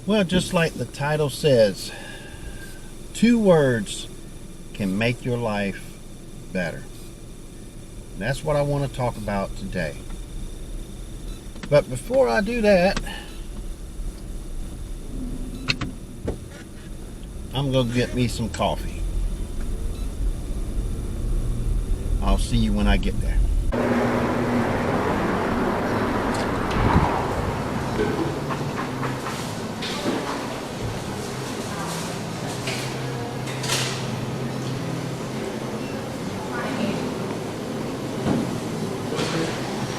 Well, just like the title says, 2 words can make your life better. And that's what I want to talk about today. But before I do that, I'm going to get me some coffee. I'll see you when I get there.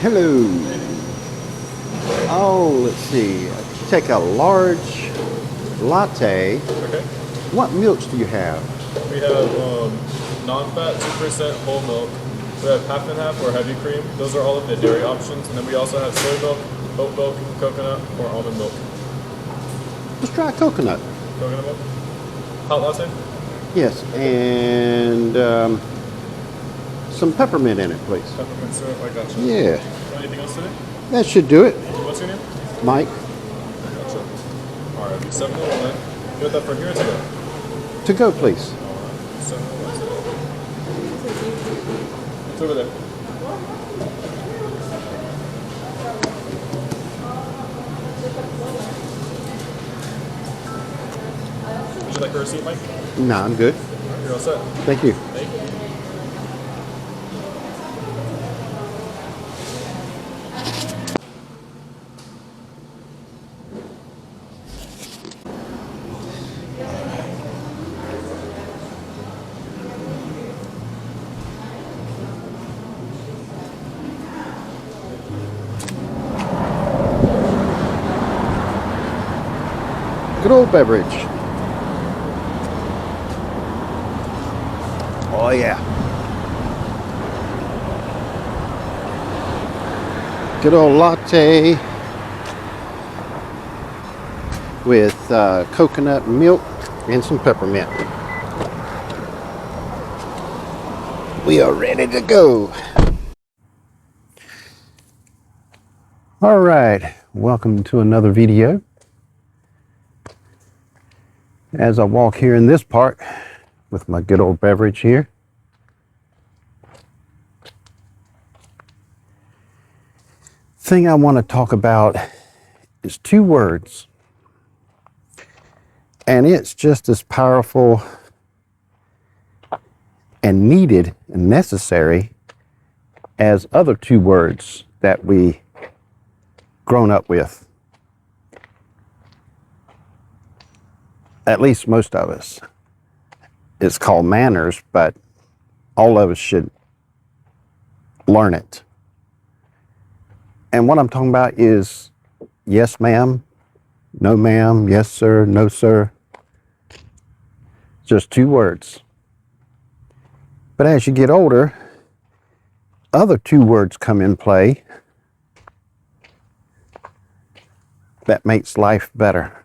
Hello. Oh, let's see. Take a large latte. Okay. What milks do you have? We have non-fat, 2% whole milk. We have half and half or heavy cream. Those are all of the dairy options. And then we also have soy milk, oat milk, coconut, or almond milk. Let's try coconut. Coconut milk? Hot latte? Yes, and some peppermint in it, please. Peppermint syrup, I got you. Yeah, Anything else today? that should do it. What's your name? Mike, Gotcha. Alright, it'll be 701. You want that for here or today? to go, please. Alright, 701 today. It's over there. Would you like a receipt, Mike? No, I'm good. You're all set. Thank you. Thank you. Good old beverage. Oh, yeah. Good old latte with coconut milk and some peppermint. We are ready to go. All right, welcome to another video. As I walk here in this part with my good old beverage here. Thing I want to talk about is 2 words. And it's just as powerful and needed and necessary as other 2 words that we grown up with. At least most of us. It's called manners, but all of us should learn it. And what I'm talking about is yes, ma'am, no, ma'am, yes, sir, no, sir. Just 2 words. But as you get older, other 2 words come in play that makes life better.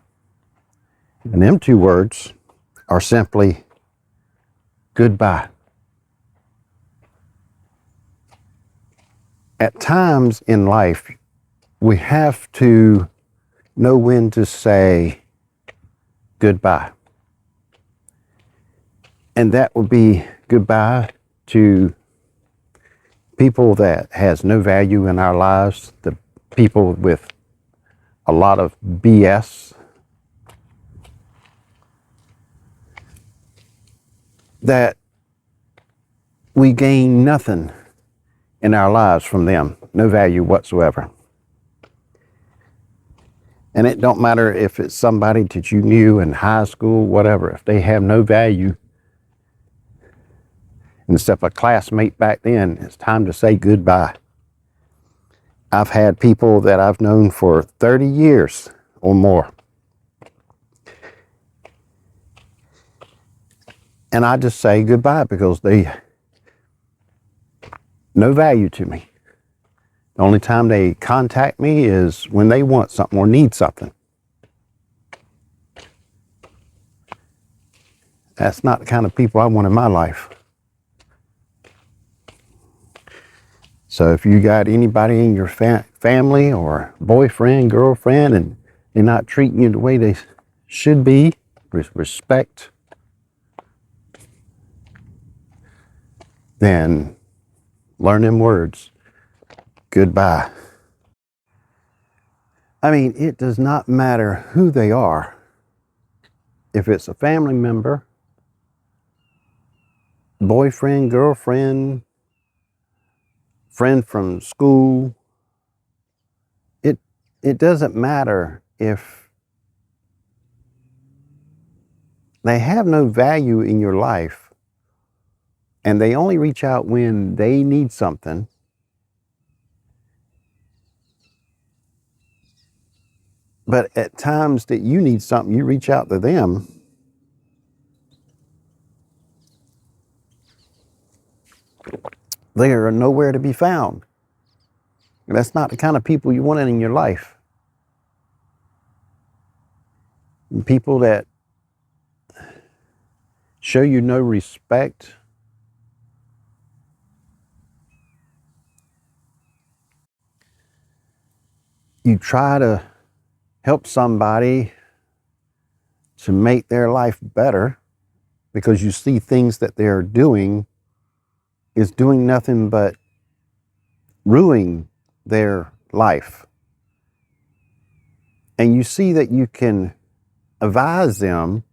And them 2 words are simply goodbye. At times in life, we have to know when to say goodbye. And that would be goodbye to people that has no value in our lives, the people with a lot of BS. That we gain nothing in our lives from them, no value whatsoever. And it don't matter if it's somebody that you knew in high school, whatever, if they have no value, instead of a classmate back then, it's time to say goodbye. I've had people that I've known for 30 years or more. And I just say goodbye because they no value to me. The only time they contact me is when they want something or need something. That's not the kind of people I want in my life. So if you got anybody in your family or boyfriend, girlfriend, and they're not treating you the way they should be respect, then learn them words. Goodbye. I mean, it does not matter who they are. If it's a family member, boyfriend, girlfriend, friend from school, it doesn't matter if they have no value in your life and they only reach out when they need something. But at times that you need something, you reach out to them. They are nowhere to be found. That's not the kind of people you want in your life. People that show you no respect, you try to help somebody to make their life better because you see things that they're doing is doing nothing but ruining their life. And you see that you can advise them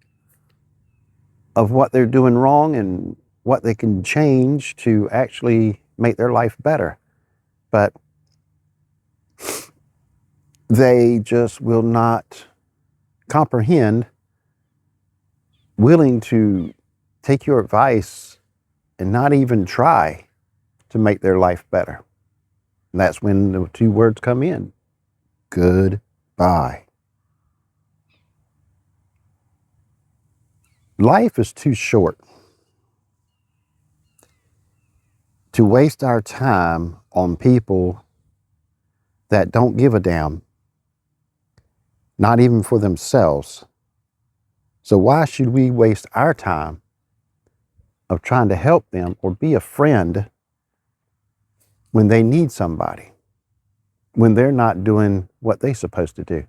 of what they're doing wrong and what they can change to actually make their life better. But they just will not comprehend, willing to take your advice and not even try to make their life better. And that's when the two words come in. Goodbye. Life is too short to waste our time on people that don't give a damn, not even for themselves. So why should we waste our time of trying to help them or be a friend when they need somebody, when they're not doing what they're supposed to do?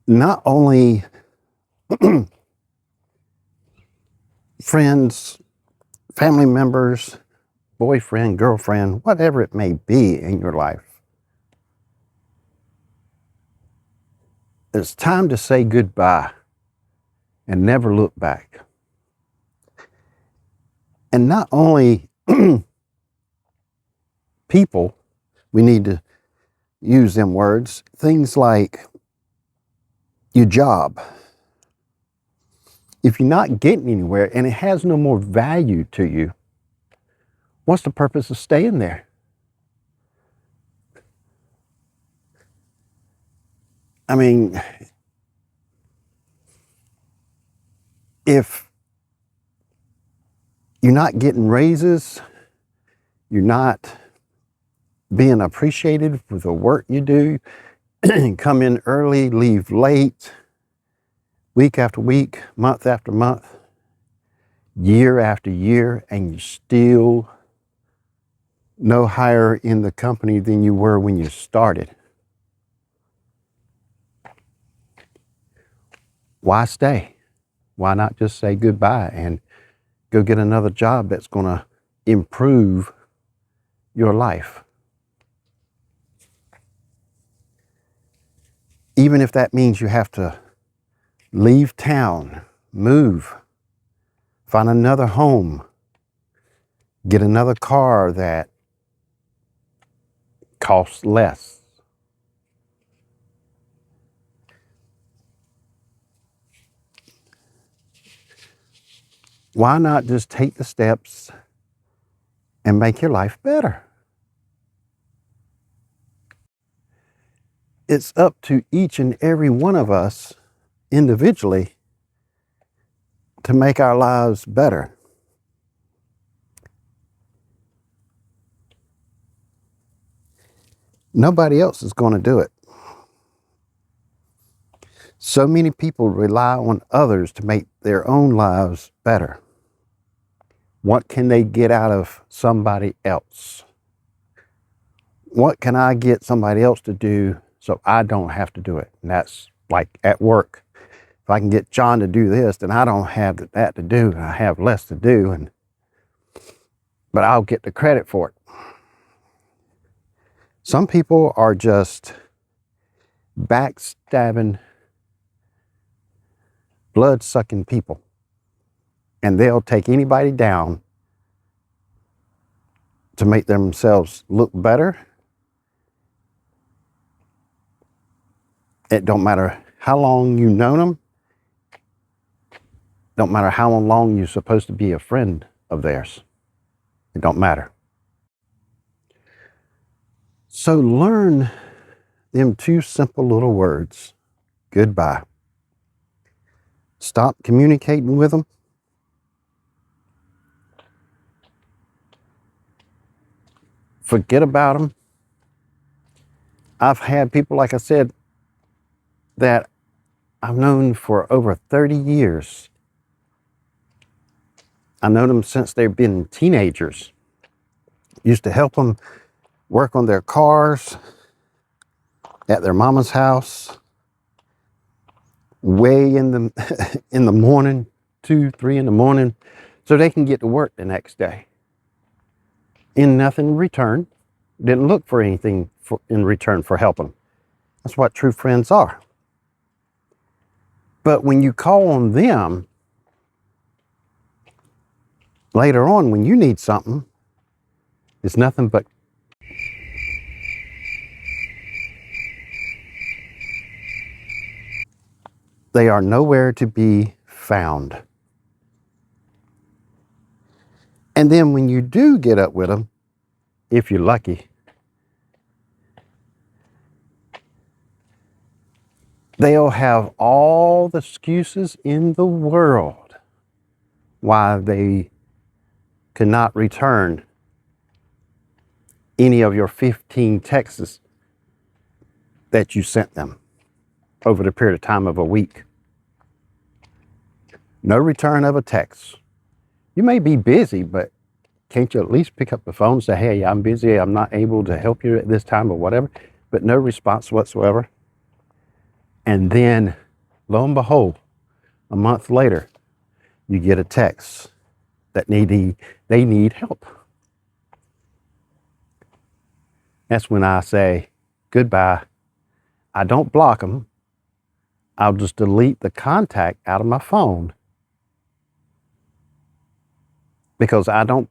Not only friends, family members, boyfriend, girlfriend, whatever it may be in your life. It's time to say goodbye and never look back. And not only people, we need to use them words, things like your job. If you're not getting anywhere and it has no more value to you, what's the purpose of staying there? I mean, if you're not getting raises, you're not being appreciated for the work you do, come in early, leave late, week after week, month after month, year after year, and you're still no higher in the company than you were when you started. Why stay? Why not just say goodbye and go get another job that's going to improve your life? Even if that means you have to leave town, move, find another home, get another car that costs less. Why not just take the steps and make your life better? It's up to each and every one of us individually to make our lives better. Nobody else is going to do it. So many people rely on others to make their own lives better. What can they get out of somebody else? What can I get somebody else to do so I don't have to do it? And that's Like at work, if I can get John to do this, then I don't have that to do. I have less to do, but I'll get the credit for it. Some people are just backstabbing, blood-sucking people, and they'll take anybody down to make themselves look better. It don't matter how long you know them. Don't matter how long you're supposed to be a friend of theirs. It don't matter. So learn them two simple little words. Goodbye. Stop communicating with them. Forget about them. I've had people, like I said, that I've known for over 30 years. I know them since they've been teenagers. Used to help them work on their cars at their mama's house way in the in the morning, 2, 3 in the morning, so they can get to work the next day. In nothing in return. Didn't look for anything in return for helping them. That's what true friends are. But when you call on them later on when you need something, it's nothing but they are nowhere to be found. And then when you do get up with them, if you're lucky, they'll have all the excuses in the world why they cannot return any of your 15 texts that you sent them over the period of time of a week. No return of a text. You may be busy, but can't you at least pick up the phone and say, hey, I'm busy, I'm not able to help you at this time or whatever, but no response whatsoever. And then, lo and behold, a month later, you get a text that they need help. That's when I say, goodbye. I don't block them. I'll just delete the contact out of my phone because I don't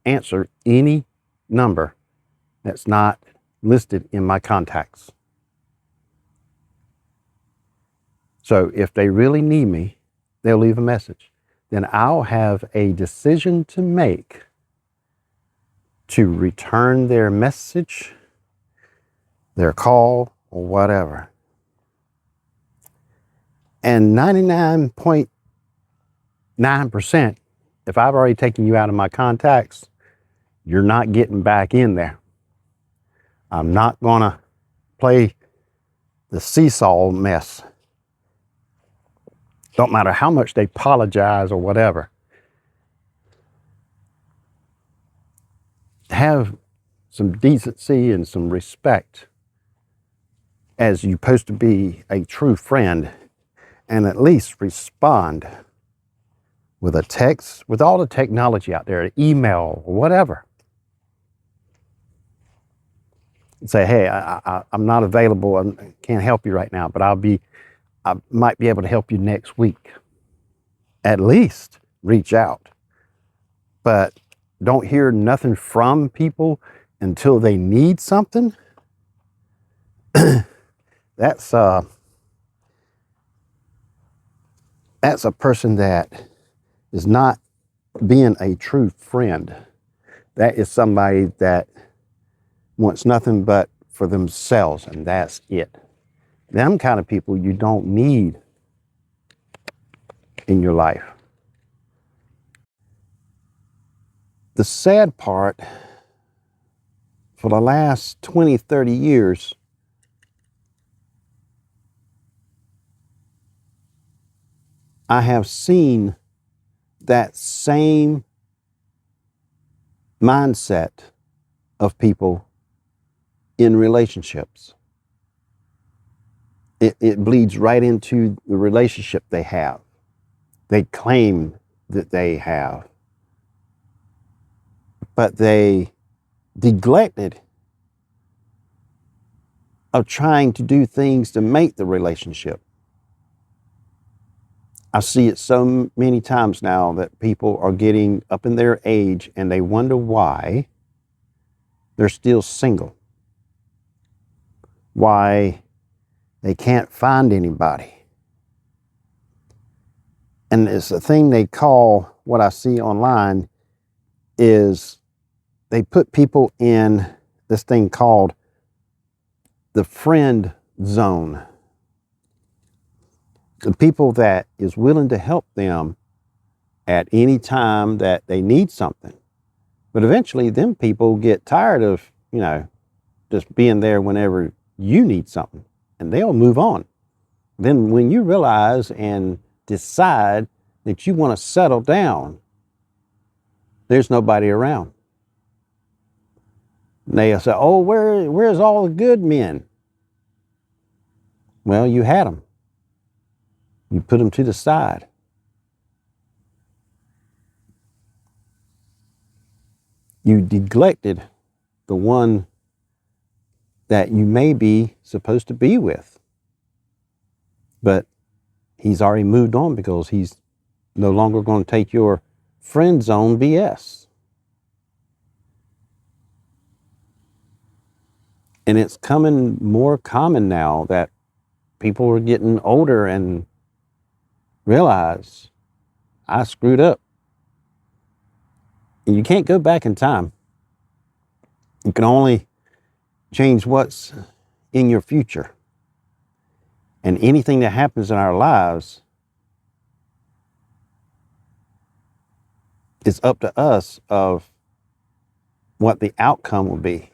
answer any number that's not listed in my contacts. So if they really need me, they'll leave a message. Then I'll have a decision to make to return their message, their call, or whatever. And 99.9%, if I've already taken you out of my contacts, you're not getting back in there. I'm not going to play the seesaw mess. Don't matter how much they apologize or whatever. Have some decency and some respect as you're supposed to be a true friend, and at least respond with a text, with all the technology out there, email or whatever. Say, hey, I'm not available, I can't help you right now, but I might be able to help you next week. At least reach out. But don't hear nothing from people until they need something. That's a person that is not being a true friend. That is somebody that wants nothing but for themselves, and that's it. Them kind of people you don't need in your life. The sad part, for the last 20, 30 years, I have seen that same mindset of people in relationships. it bleeds right into the relationship they have. They claim that they have, but they neglected of trying to do things to make the relationship. I see it so many times now that people are getting up in their age and they wonder why they're still single, why they can't find anybody. And it's a thing they call, what I see online is they put people in this thing called the friend zone. The people that is willing to help them at any time that they need something. But eventually them people get tired of, just being there whenever you need something, and they'll move on. Then when you realize and decide that you want to settle down, there's nobody around. And they'll say, oh, where's all the good men? Well, you had them. You put them to the side. You neglected the one that you may be supposed to be with. But he's already moved on because he's no longer going to take your friend zone BS. And it's coming more common now that people are getting older and realize, I screwed up. And you can't go back in time. You can only change what's in your future. And anything that happens in our lives is up to us of what the outcome will be.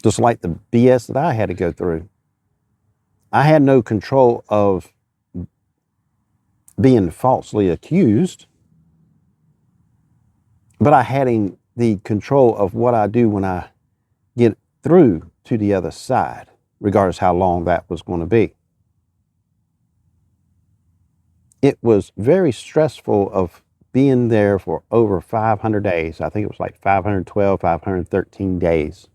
Just like the BS that I had to go through. I had no control of being falsely accused, but I had the control of what I do when I get through to the other side, regardless how long that was going to be. It was very stressful of being there for over 500 days. I think it was like 512, 513 days.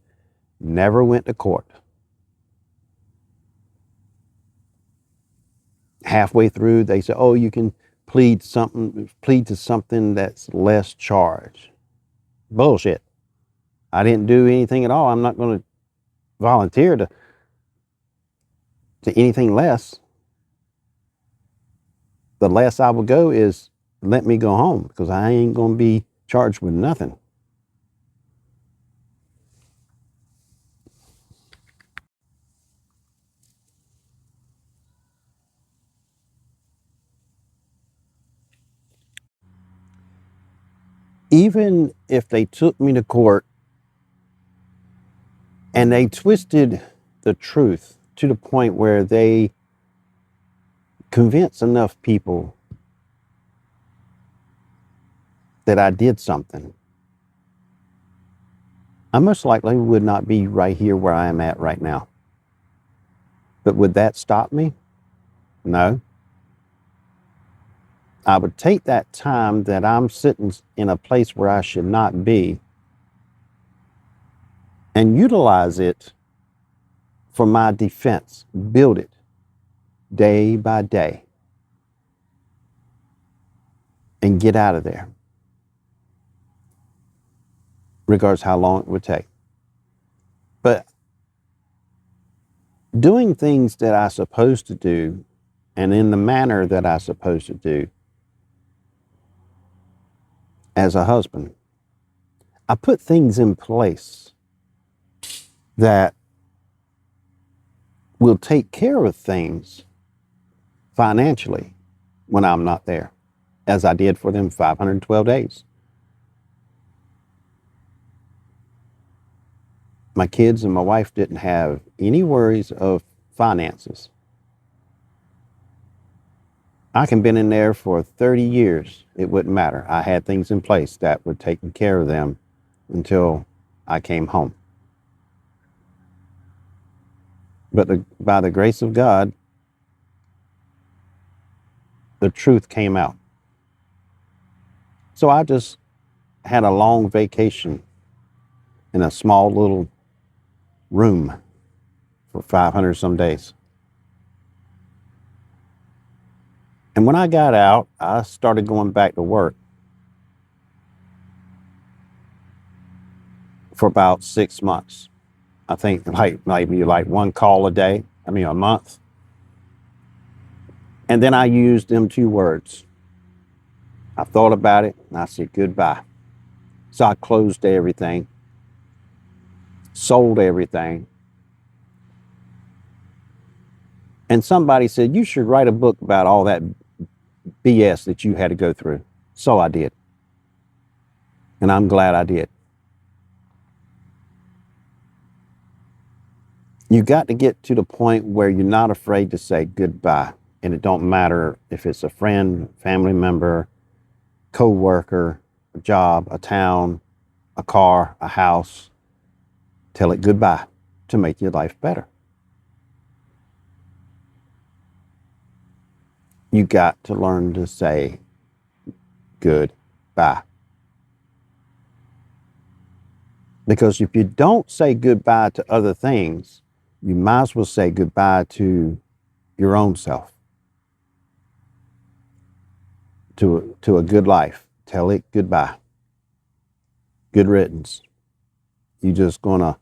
Never went to court. Halfway through, they said, oh, you can plead to something that's less charge. Bullshit. I didn't do anything at all. I'm not going to volunteer to anything less. The less I will go is let me go home, because I ain't going to be charged with nothing. Even if they took me to court and they twisted the truth to the point where they convinced enough people that I did something, I most likely would not be right here where I am at right now. But would that stop me? No. I would take that time that I'm sitting in a place where I should not be and utilize it for my defense. Build it day by day and get out of there, regardless how long it would take. But doing things that I'm supposed to do and in the manner that I'm supposed to do as a husband, I put things in place that will take care of things financially when I'm not there, as I did for them 512 days. My kids and my wife didn't have any worries of finances. I can been in there for 30 years. It wouldn't matter. I had things in place that would take care of them until I came home. But by the grace of God, the truth came out. So I just had a long vacation in a small little room for 500 some days. And when I got out, I started going back to work for about 6 months. I think maybe like one call a day, a month. And then I used them 2 words. I thought about it and I said goodbye. So I closed everything, sold everything. And somebody said, you should write a book about all that BS that you had to go through. So I did. And I'm glad I did. You got to get to the point where you're not afraid to say goodbye. And it don't matter if it's a friend, family member, co-worker, a job, a town, a car, a house. Tell it goodbye to make your life better. You got to learn to say goodbye. Because if you don't say goodbye to other things, you might as well say goodbye to your own self, to a good life. Tell it goodbye. Good riddance. You just gonna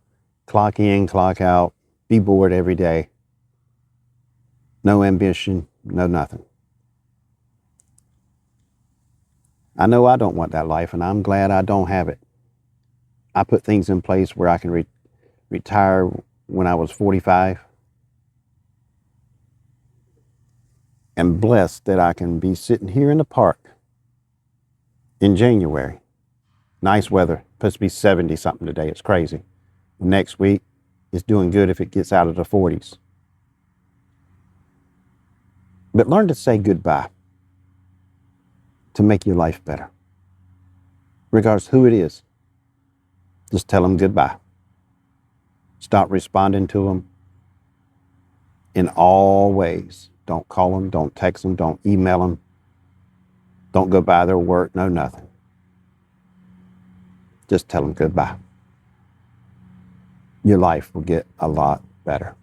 clock in, clock out, be bored every day. No ambition, no nothing. I know I don't want that life, and I'm glad I don't have it. I put things in place where I can retire when I was 45. And blessed that I can be sitting here in the park in January. Nice weather. Supposed to be 70 something today. It's crazy. Next week, it's doing good if it gets out of the 40s. But learn to say goodbye to make your life better. Regardless who it is, just tell them goodbye. Stop responding to them in all ways. Don't call them, don't text them, don't email them. Don't go by their work, no nothing. Just tell them goodbye. Your life will get a lot better.